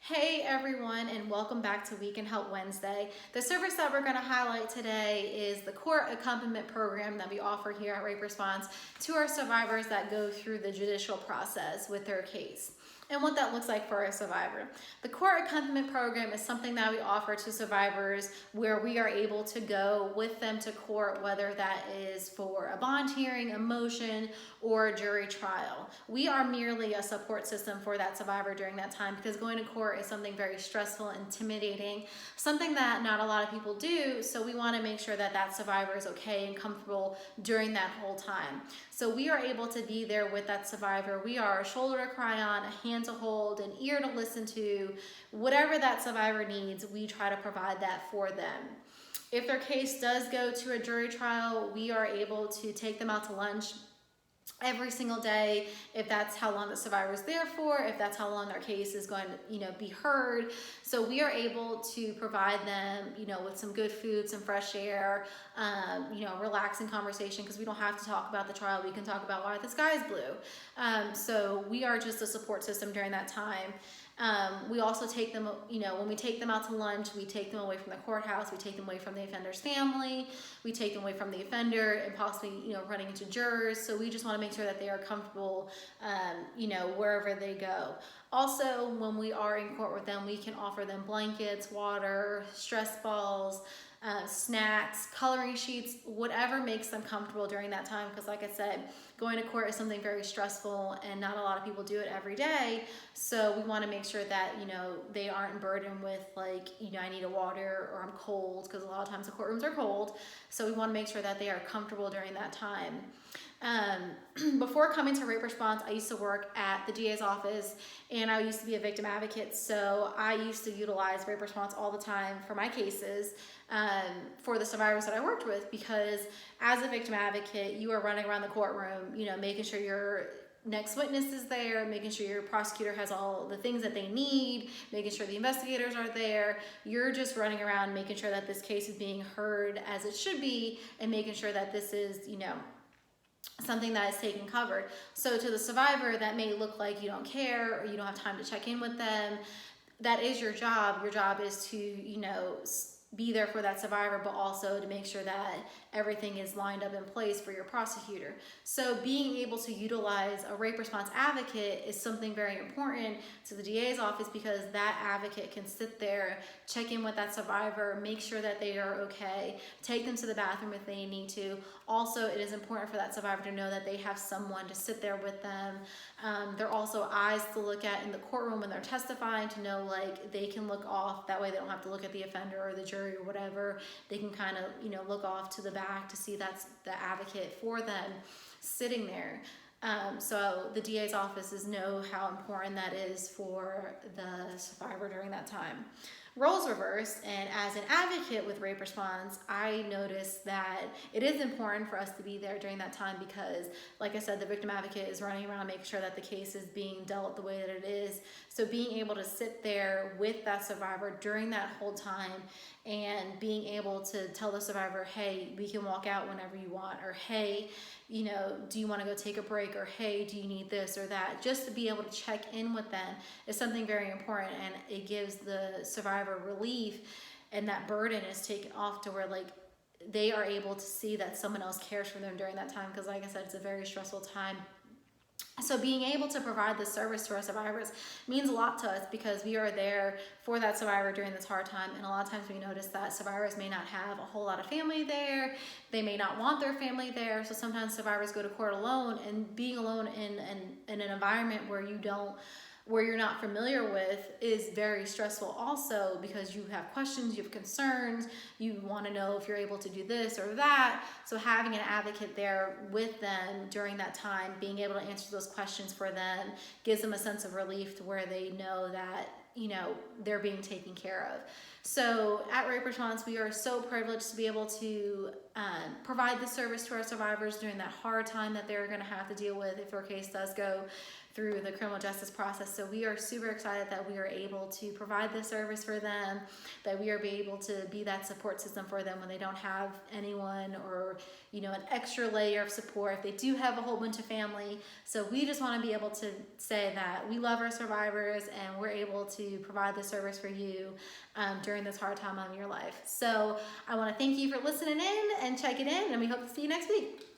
Hey everyone, and welcome back to We Can Help Wednesday. The service that we're going to highlight today is the court accompaniment program that we offer here at Rape Response to our survivors that go through the judicial process with their case, and what that looks like for a survivor. The court accompaniment program is something that we offer to survivors where we are able to go with them to court, whether that is for a bond hearing, a motion, or a jury trial. We are merely a support system for that survivor during that time, because going to court is something very stressful, intimidating, something that not a lot of people do. So we want to make sure that that survivor is okay and comfortable during that whole time. So we are able to be there with that survivor. We are a shoulder to cry on, a hand to hold, an ear to listen to. Whatever that survivor needs, we try to provide that for them. If their case does go to a jury trial, we are able to take them out to lunch every single day, if that's how long the survivor is there for, if that's how long their case is going to be heard. So we are able to provide them with some good food, some fresh air, relaxing conversation, because we don't have to talk about the trial. We can talk about why the sky is blue. So we are just a support system during that time. We also take them, when we take them out to lunch, we take them away from the courthouse, we take them away from the offender's family, we take them away from the offender and possibly, running into jurors. So we just want to make sure that they are comfortable, wherever they go. Also, when we are in court with them, we can offer them blankets, water, stress balls, snacks, coloring sheets, whatever makes them comfortable during that time. Because like I said, going to court is something very stressful and not a lot of people do it every day. So we want to make sure that, they aren't burdened with I need a water or I'm cold, because a lot of times the courtrooms are cold. So we want to make sure that they are comfortable during that time. Before coming to Rape Response, I used to work at the DA's office, and I used to be a victim advocate. So I used to utilize Rape Response all the time for my cases, for the survivors that I worked with, because as a victim advocate, you are running around the courtroom, making sure your next witness is there, making sure your prosecutor has all the things that they need, making sure the investigators are there. You're just running around making sure that this case is being heard as it should be, and making sure that this is, something that is taken covered. So to the survivor, that may look like you don't care or you don't have time to check in with them. That is your job. Your job is to, be there for that survivor, but also to make sure that everything is lined up in place for your prosecutor. So being able to utilize a rape response advocate is something very important to the DA's office, because that advocate can sit there, check in with that survivor, make sure that they are okay, take them to the bathroom if they need to. Also, it is important for that survivor to know that they have someone to sit there with them. There are also eyes to look at in the courtroom when they're testifying, to know they can look off. That way they don't have to look at the offender or the jury or whatever. They can kind of look off to the back to see that's the advocate for them sitting there. So the DA's offices know how important that is for the survivor during that time. Roles reversed, and as an advocate with Rape Response, I noticed that it is important for us to be there during that time, because like I said, the victim advocate is running around making sure that the case is being dealt the way that it is. So being able to sit there with that survivor during that whole time, and being able to tell the survivor, hey, we can walk out whenever you want, or hey, do you want to go take a break, or hey, do you need this or that? Just to be able to check in with them is something very important, and it gives the survivor relief, and that burden is taken off to where they are able to see that someone else cares for them during that time, because like I said, it's a very stressful time. So being able to provide this service to our survivors means a lot to us, because we are there for that survivor during this hard time. And a lot of times we notice that survivors may not have a whole lot of family there. They may not want their family there. So sometimes survivors go to court alone, and being alone in an environment where you're not familiar with is very stressful also, because you have questions, you have concerns, you want to know if you're able to do this or that. So having an advocate there with them during that time, being able to answer those questions for them, gives them a sense of relief to where they know that they're being taken care of. So at Rape Response, we are so privileged to be able to provide the service to our survivors during that hard time that they're going to have to deal with if their case does go through the criminal justice process. So we are super excited that we are able to provide this service for them, that we are able to be that support system for them when they don't have anyone, or an extra layer of support if they do have a whole bunch of family. So we just want to be able to say that we love our survivors and we're able to provide the service for you during this hard time of your life. So I want to thank you for listening in and checking in, and we hope to see you next week.